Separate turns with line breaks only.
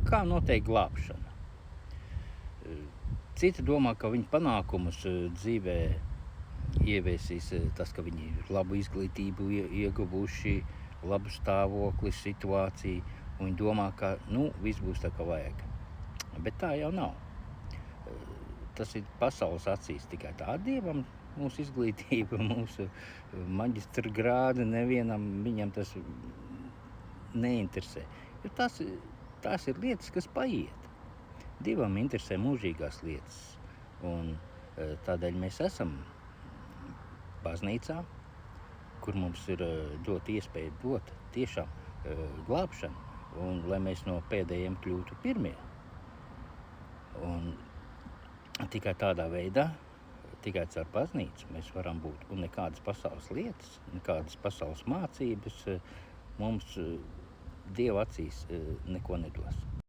kā notiek glābšana. Citi domā, ka viņa panākumus dzīvē ieviesīs tas, ka viņi ir labu izglītību ieguvuši, labu stāvokli, situāciju, un viņi domā, ka viss būs tā, kā vajag. Bet tā jau nav. Tas ir pasaules acīs tikai tā. Dievam mūsu izglītība, mūsu maģistra grādi, nevienam viņam tas neinteresē. Jo tās ir lietas, kas paiet. Dievam interesē mūžīgās lietas. Un tādēļ mēs esam baznīcā, kur mums ir dot iespēju dot tiešām glābšanu, un lai mēs no pēdējiem kļūtu pirmie. Un tikai tādā veidā, tikai caur baznīcu mēs varam būt, un nekādas pasaules lietas, nekādas pasaules mācības mums Dieva acīs neko nedos.